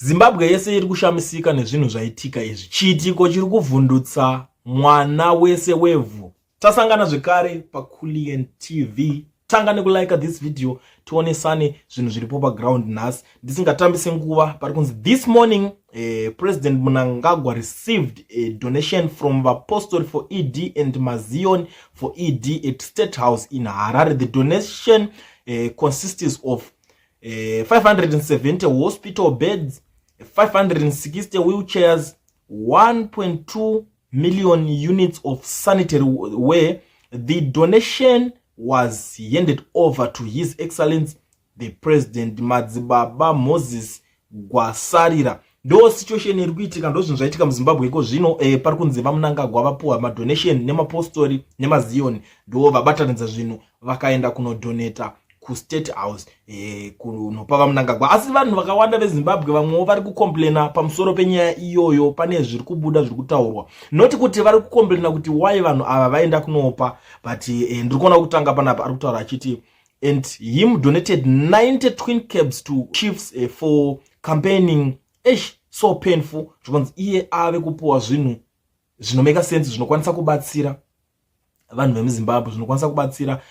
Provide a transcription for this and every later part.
Zimbabwe yese iri kushamisika nezvinhu zvaitika izvi. Chiitiko chiri kuvhundutsa mwana wese wevhu. Tasangana zvekare paCoolian TV. Tanga nekulike this video tionesane zvinhu zviripo paground nhasi. Ndisingatambise nguva pari kunzi this morning President Mnangagwa received a donation from Vapostori for ED and Mazion for ED at State House in Harare. The donation consists of 570 hospital beds, 560 wheelchairs, 1.2 million units of sanitary ware. The donation was handed over to His Excellency the President Madzibaba Moses Gwasarira. Ndo situation iri kuitika, ndo zvinhu zvaitika muZimbabwe iko zvino. Pari kunzi vaMnangagwa vapuwa madonation nemapostori nemazioni, ndo vabatanidza zvinhu vakaenda kunodonata kuState House kunopa vaMnangagwa. Asi vanhu vakawanda veZimbabwe vamwewo vari kukomplaina pamusoro penyaya iyoyo. Pane zviri kubuda zviri kutaurwa, noti kuti vari kukomplaina kuti why vanhu ava vaenda kunopa, but ndiri kuona kutanga panapa ari kutaura achiti and him donated 90 twin cabs to chiefs for campaigning. So painful. Zvikonzi iye ave kupuwa zvinhu zvinomeka sense, zvinokwanisa kubatsira vanhu vemuZimbabwe, zvinokwanisa kubatsira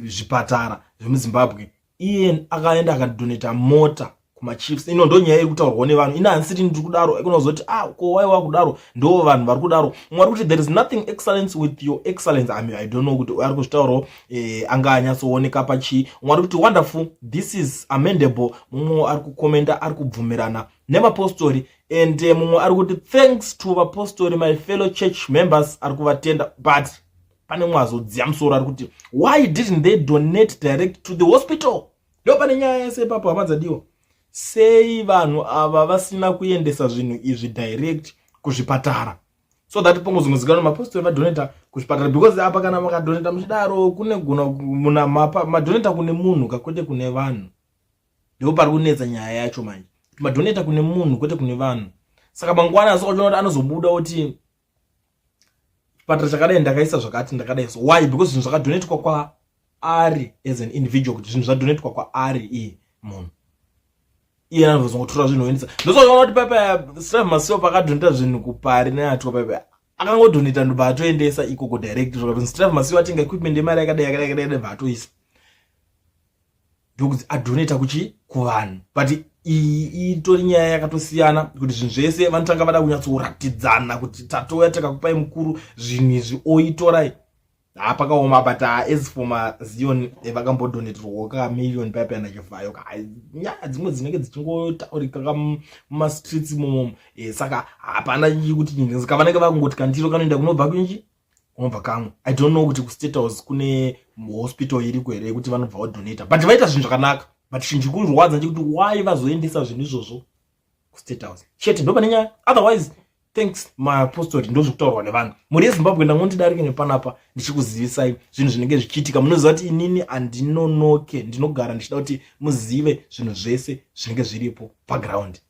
zvipatara zvemuZimbabwe. Iye akaenda akadonata mota kumachiefs. Ino ndo nyaya iri kutaurwa nevanhu. Ina hansiti ndiri kudaro ikunozoti ko waiwa kudaro ndo vanhu vari kudaro. Mwari kuti there is nothing excellence with your excellence. I don't know kuti ari kuzvitaurawo anga anyatsooneka pachi. Mwari kuti wonderful, this is amendable. Mumwe ari kukomenda ari kubvumirana nemapostori, and mumwe ari kuti thanks to vapostori my fellow church members, ari kuvatenda. But pane mwazo dziya musoro ari kuti why didn't they donate direct to the hospital? Ndo pane nyaya yese papo hamadzadiwa. Sei vanhu ava vasina kuendesa zvinhu izvi direct kuzvipatara, so that pongozozikanwa mapostori madonata kuzvipatara, because apa kana makadonata muchidaro kune guna muna madonata kune munhu kakwete kune vanhu. Ndipo pari kunetsa nyaya yacho manje, madonata kune munhu kwete kune vanhu. Saka mangwana asokuona kuti anozobuda kuti chipatara chakadai ndakaisa zvakati ndakadai. So why? Because zvinhu zvakadonatwa kwa ari as an individual, kuti zvinhu zvadonatwa kwa ari iye munhu. Iye anozongotora zvinhu endesa. Ndozoona kuti papa Steve Masiwa pakadonata zvinhu kupari neatwa papa akangodonata ndobva atoendesa ikoko direct. Zvakazi Steve Masiwa atenga equipment yemari yakadai ndobva atoisa. Ndokuti adonata kuvanhu. But itori nyaya yakatosiyana kuti zvinhu zvese vanotanga vada kunyatsoratidzana kuti tatoya takakupai mukuru zvinhu izvi oitorai. Pakaoma but as for Mazion vakambodonetwa ka million pipe yana chivayo. Nyaya dzimwe dzinenge dzichingotaurika mumastreets imomo. Saka hapana kuti nyika vanenge vakungoti kandiro kanoenda kunobva kunji kunobva kamwe. I don't know kuti kuState House kune hospital iriko here kuti vanobva vodonata, but vaita zvinhu zvakanaka. But chinhu chikurwadza ndechekuti why vazoendesa zvinhu izvozvo kuState House chete. Ndo pane nyaya. Otherwise thanks mapostori ndo zvekutaurwa nevanhu. Muri yeZimbabwe ndangondidarike nepanapa ndichikuzivisai zvinhu zvinenge zvichiitika. Munoziva kuti inini andinonoke, ndinogara ndichida kuti muzive zvinhu zvese zvinenge zviripo paground.